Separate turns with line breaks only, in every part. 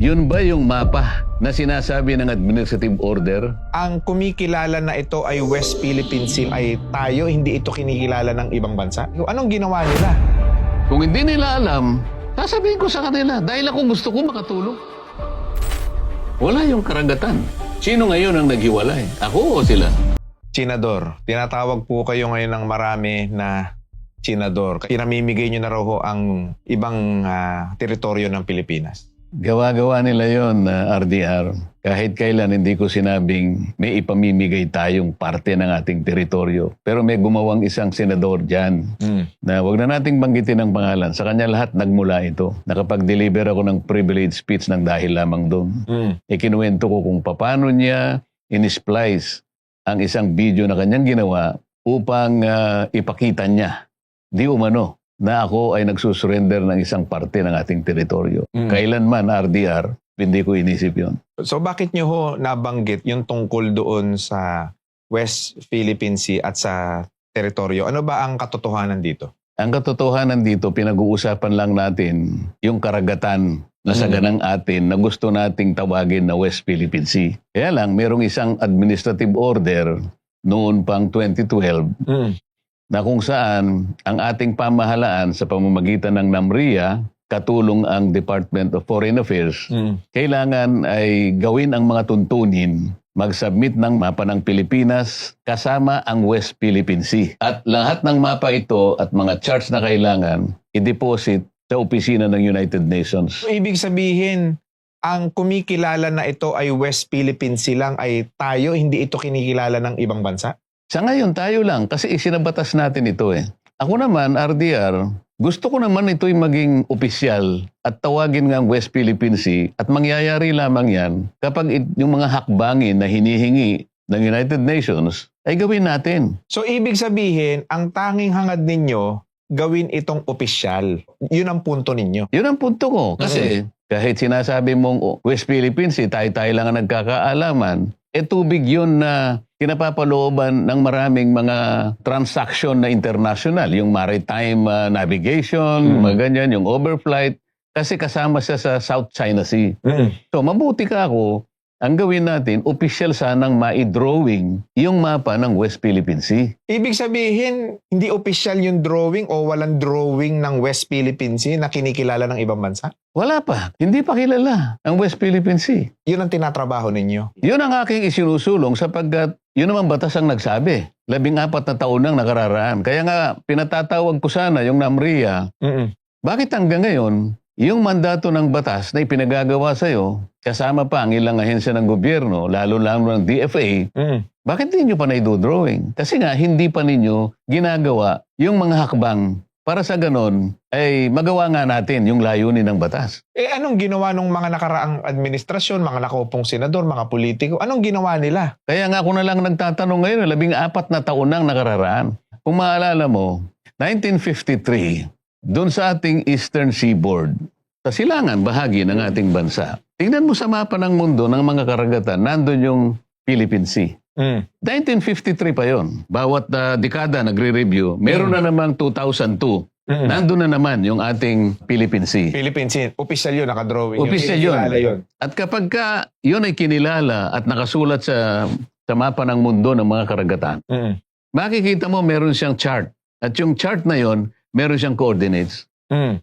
Yun ba yung mapa na sinasabi ng administrative order?
Ang kumikilala na ito ay West Philippine Sea ay tayo, hindi ito kinikilala ng ibang bansa. Anong ginawa nila?
Kung hindi nila alam, sasabihin ko sa kanila dahil ako gusto ko makatulong. Wala yung karagatan. Sino ngayon ang naghiwalay? Ako o sila?
Senador, tinatawag po kayo ngayon ng marami na senador. Pinamimigay nyo na raw ho ang ibang teritoryo ng Pilipinas.
Gawa-gawa nila yon RDR. Kahit kailan hindi ko sinabing may ipamimigay tayong parte ng ating teritoryo. Pero may gumawang isang senador dyan na wag na nating banggitin ang pangalan. Sa kanya lahat nagmula ito. Nakapag-deliver ako ng privilege speech ng dahil lamang doon. Ikinuwento ko kung paano niya in-splice ang isang video na kanyang ginawa upang ipakita niya, di umano, na ako ay nagsusurrender ng isang parte ng ating teritoryo. Kailanman, RDR, hindi ko inisip yon.
So bakit nyo ho nabanggit yung tungkol doon sa West Philippine Sea at sa teritoryo? Ano ba ang katotohanan dito?
Ang katotohanan dito, pinag-uusapan lang natin yung karagatan na saganang atin na gusto nating tawagin na West Philippine Sea. Kaya lang, merong isang administrative order noon pang 2012 na kung saan ang ating pamahalaan sa pamamagitan ng NAMRIA, katulong ang Department of Foreign Affairs, kailangan ay gawin ang mga tuntunin, mag-submit ng mapa ng Pilipinas kasama ang West Philippine Sea. At lahat ng mapa ito at mga charts na kailangan, i-deposit sa opisina ng United Nations.
So, ibig sabihin, ang kumikilala na ito ay West Philippine Sea lang ay tayo, hindi ito kinikilala ng ibang bansa?
Sa ngayon, tayo lang kasi isinabatas natin ito eh. Ako naman, RDR, gusto ko naman ito'y maging opisyal at tawagin nga ang West Philippine Sea at mangyayari lamang yan kapag yung mga hakbangin na hinihingi ng United Nations ay gawin natin.
So ibig sabihin, ang tanging hangad ninyo, gawin itong opisyal. Yun ang punto ninyo.
Yun ang punto ko. Kasi kahit sinasabi mong West Philippine Sea, tayo-tayo lang ang nagkakaalaman, tubig yun na kinapapalooban ng maraming mga transaction na international, yung maritime navigation, mga ganyan, yung overflight, kasi kasama siya sa South China Sea. So mabuti ka ako, ang gawin natin, opisyal sanang ma-drawing yung mapa ng West Philippine Sea.
Ibig sabihin, hindi opisyal yung drawing o walang drawing ng West Philippine Sea na kinikilala ng ibang bansa?
Wala pa. Hindi pa kilala ang West Philippine Sea.
Yun ang tinatrabaho ninyo?
Yun ang aking isinusulong sapagkat yun naman batas ang nagsabi. 14 na taon nang nakararaan. Kaya nga, pinatatawag ko sana yung NAMRIA. Bakit hanggang ngayon, yung mandato ng batas na ipinagagawa sa'yo, kasama pa ang ilang ahensya ng gobyerno, lalo-lalo ng DFA, bakit hindi nyo pa na-drawing? Kasi nga, hindi pa ninyo ginagawa yung mga hakbang para sa ganon ay magawa nga natin yung layunin ng batas.
Anong ginawa ng mga nakaraang administrasyon, mga nakaupong senador, mga politiko? Anong ginawa nila?
Kaya nga ako na lang nagtatanong ngayon, 14 na taon nang nakararaan. Kung maalala mo, 1953, doon sa ating Eastern Seaboard, sa silangan bahagi ng ating bansa, tingnan mo sa mapa ng mundo ng mga karagatan, nandun yung Philippine Sea. 1953 pa yon. Bawat dekada nagre-review. Meron na namang 2002. Nandun na naman yung ating Philippine Sea.
Philippine Sea. Opisyal yun, nakadrawing.
Opisyal yun. At kapag yun ay kinilala at nakasulat sa mapa ng mundo ng mga karagatan, makikita mo meron siyang chart. At yung chart na yon, meron siyang coordinates.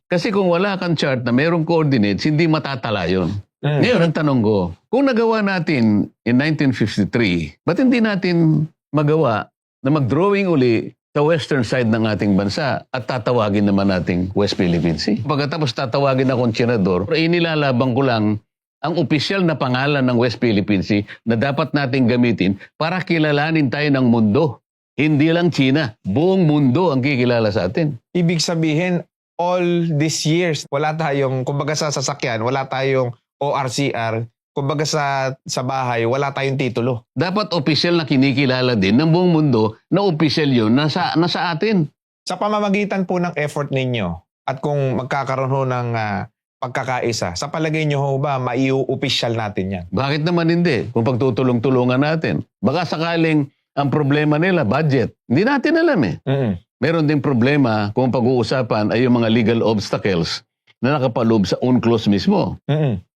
Kasi kung wala kang chart na merong coordinates, hindi matatala yun. Ngayon, ang tanong ko, kung nagawa natin in 1953, ba't hindi natin magawa na mag-drawing uli sa western side ng ating bansa at tatawagin naman nating West Philippine Sea? Pagkatapos tatawagin akong senador, inilalabang ko lang ang opisyal na pangalan ng West Philippine Sea na dapat nating gamitin para kilalanin tayo ng mundo. Hindi lang China, buong mundo ang kikilala sa atin.
Ibig sabihin, all these years, wala tayong, kumbaga sa sasakyan, wala tayong ORCR, kumbaga sa bahay, wala tayong titulo.
Dapat opisyal na kinikilala din ng buong mundo na opisyal yun nasa atin.
Sa pamamagitan po ng effort ninyo at kung magkakaroon ho ng pagkakaisa, sa palagay nyo ho ba maiu-opisyal natin yan?
Bakit naman hindi? Kung pagtutulong-tulungan natin. Baka sakaling ang problema nila, budget. Hindi natin alam eh. Meron ding problema kung pag-uusapan ay yung mga legal obstacles na nakapaloob sa UNCLOS mismo.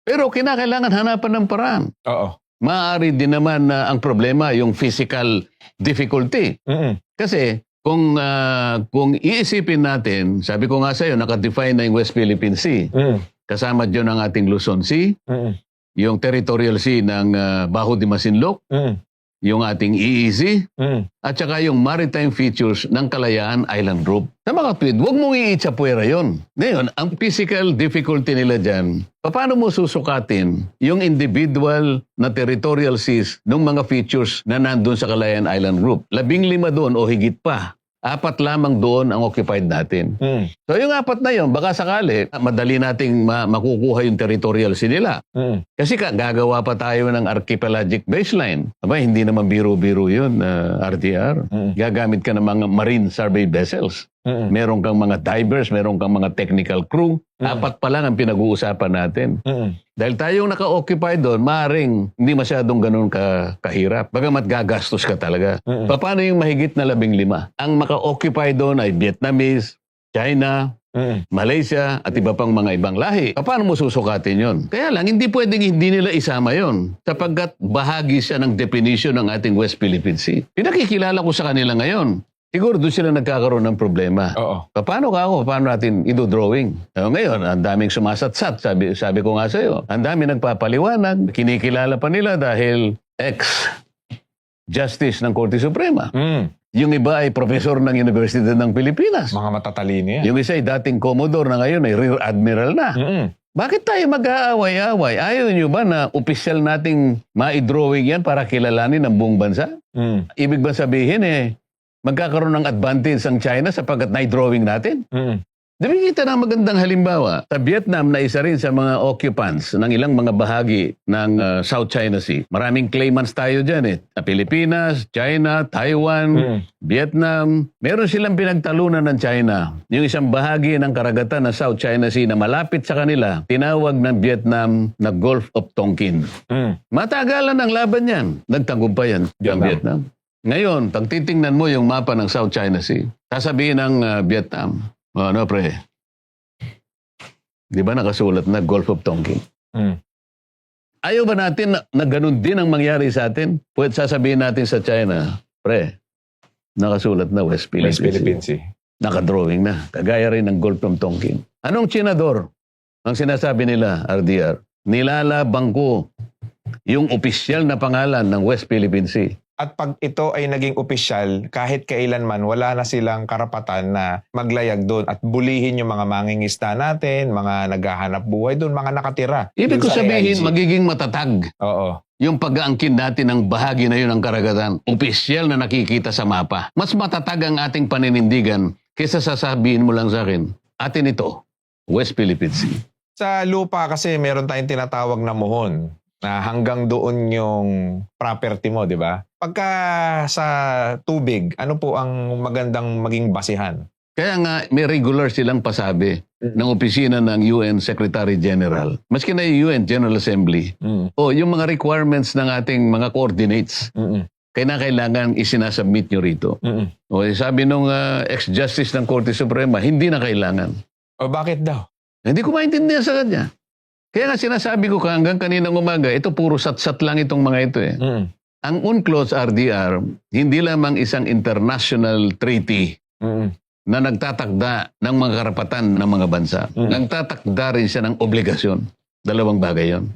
Pero kinakailangan hanapan ng paraan.
Oo.
Maaari din naman na ang problema yung physical difficulty. Kasi kung iisipin natin, sabi ko nga sa'yo, nakadefine na yung West Philippine Sea. Kasama dyan ang ating Luzon Sea, yung territorial sea ng Bajo de Masinloc, yung ating EEZ, at saka yung maritime features ng Kalayaan Island Group. Sa mga tweet, huwag mong iitsapuera yun. Ngayon, ang physical difficulty nila dyan, paano mo susukatin yung individual na territorial seas ng mga features na nandun sa Kalayaan Island Group? 15 doon o higit pa. 4 lamang doon ang occupied natin. So yung 4 na yun, baka sakali, madali nating makukuha yung territorial sea nila. Kasi gagawa pa tayo ng archipelagic baseline. Aba, hindi naman biro-biro yun, RTR. Gagamit ka ng mga marine survey vessels. Meron kang mga divers, meron kang mga technical crew. 4 pa lang ang pinag-uusapan natin. Dahil tayong naka-occupy doon, maaaring hindi masyadong ganun kahirap. Bagamat gagastos ka talaga. Paano yung mahigit na 15? Ang maka-occupy doon ay Vietnamese, China, Malaysia, at iba pang mga ibang lahi. Paano mo susukatin yon? Kaya lang, hindi pwedeng hindi nila isama yon sapagkat bahagi siya ng definition ng ating West Philippine Sea. Pinakikilala ko sa kanila ngayon. Siguro doon sila nagkakaroon ng problema.
Oo.
Paano natin idodrawing? Ngayon, ang daming sumasatsat. Sabi ko nga sa'yo, ang daming nagpapaliwanag. Kinikilala pa nila dahil ex-justice ng Korte Suprema. Yung iba ay professor ng Universidad ng Pilipinas.
Mga matatalino yan.
Yung isa ay dating Commodore na ngayon ay Rear Admiral na. Bakit tayo mag-aaway-away? Ayaw nyo ba na opisyal nating ma-drawing yan para kilalanin ang buong bansa? Ibig ba sabihin magkakaroon ng advantage ang China sapagkat na-drawing natin? Diba kita ng magandang halimbawa? Sa Vietnam na isa rin sa mga occupants ng ilang mga bahagi ng South China Sea. Maraming claimants tayo dyan Pilipinas, China, Taiwan, Vietnam. Meron silang pinagtalunan ng China. Yung isang bahagi ng karagatan ng South China Sea na malapit sa kanila, tinawag ng Vietnam na Gulf of Tonkin. Matagalan ang laban yan. Nagtagumpay yan ang Vietnam. Ngayon, pag titingnan mo yung mapa ng South China Sea, sasabihin ng Vietnam, ano pre, di ba nakasulat na Gulf of Tonkin? Ayaw ba natin na ganun din ang mangyari sa atin? Pwede sasabihin natin sa China, pre, nakasulat na West Philippine Sea. Nakadrawing na. Kagaya rin ng Gulf of Tonkin. Anong tsinador? Ang sinasabi nila, RDR, nilalabang ko yung opisyal na pangalan ng West Philippine Sea.
At pag ito ay naging opisyal, kahit kailanman, wala na silang karapatan na maglayag doon at bulihin yung mga mangingista natin, mga naghahanap buhay doon, mga nakatira.
Ibig ko
sa
sabihin,
AIG.
magiging matatag.
Oo.
Yung pag-aangkin natin ng bahagi na yun ng karagatan, opisyal na nakikita sa mapa. Mas matatag ang ating paninindigan kaysa sasabihin mo lang sa akin, atin ito, West Philippine Sea.
Sa lupa kasi meron tayong tinatawag na muhon na hanggang doon yung property mo, di ba? Pagka sa tubig, ano po ang magandang maging basihan?
Kaya nga, may regular silang pasabi ng opisina ng UN Secretary General. Maski na yung UN General Assembly. O yung mga requirements ng ating mga coordinates. Kailangan isinasubmit nyo rito. O sabi nung ex-justice ng Korte Suprema, hindi na kailangan.
O bakit daw?
Hindi ko maintindihan sa kanya. Kaya nga sinasabi ko hanggang kaninang umaga, ito puro sat-sat lang itong mga ito Ang UNCLOS RDR, hindi lamang isang international treaty na nagtatakda ng mga karapatan ng mga bansa. Nagtatakda rin siya ng obligasyon. Dalawang bagay yun.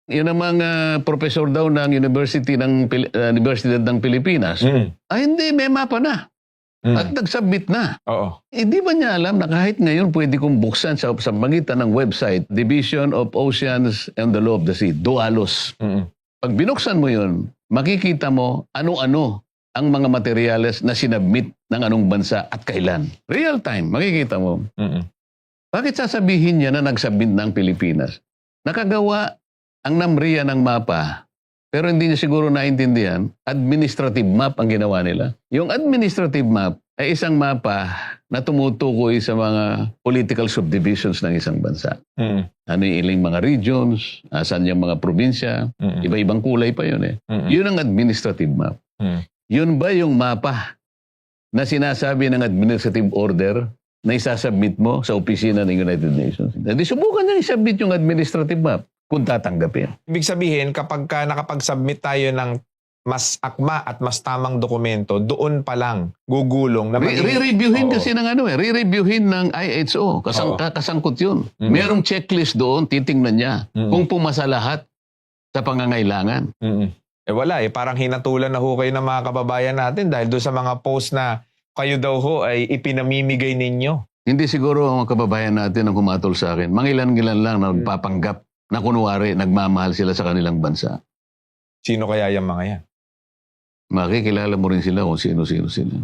Yun ang mga professor daw ng Universidad ng Pilipinas. Hindi, may mapa na. At nag-submit na.
Oo.
Di ba niya alam na kahit ngayon pwede kong buksan sa pagitan ng website, Division of Oceans and the Law of the Sea, DOALOS. Pag binuksan mo yun, makikita mo ano-ano ang mga materyales na sinabmit ng anong bansa at kailan. Real time, makikita mo. Bakit sasabihin niya na nagsubmit ng Pilipinas? Nakagawa ang NAMRIA ng mapa, pero hindi niya siguro naintindihan, administrative map ang ginawa nila. Yung administrative map ay isang mapa na tumutukoy sa mga political subdivisions ng isang bansa. Ano yung ilang mga regions, asan yung mga probinsya, iba-ibang kulay pa yun Yun ang administrative map. Yun ba yung mapa na sinasabi ng administrative order na isasubmit mo sa opisina ng United Nations? Di subukan niya isubmit yung administrative map. kung tatanggapin.
Ibig sabihin, kapag nakapag-submit tayo ng mas akma at mas tamang dokumento, doon pa lang gugulong na
Re-reviewin
Oo.
kasi ng re-reviewin ng IHO.
Oo.
Kasangkot yun.
Mm.
Merong checklist doon, titingnan niya
Mm.
kung pumasa lahat sa pangangailangan.
Mm-mm. Wala parang hinatulan na ho kayo ng mga kababayan natin dahil doon sa mga post na kayo daw ho ay ipinamimigay ninyo.
Hindi siguro ang mga kababayan natin ang humatol sa akin. Mangilan-ngilan lang na nagpapanggap na kunwari nagmamahal sila sa kanilang bansa.
Sino kaya yung mga yan?
Makikilala mo rin sila kung sino-sino sila.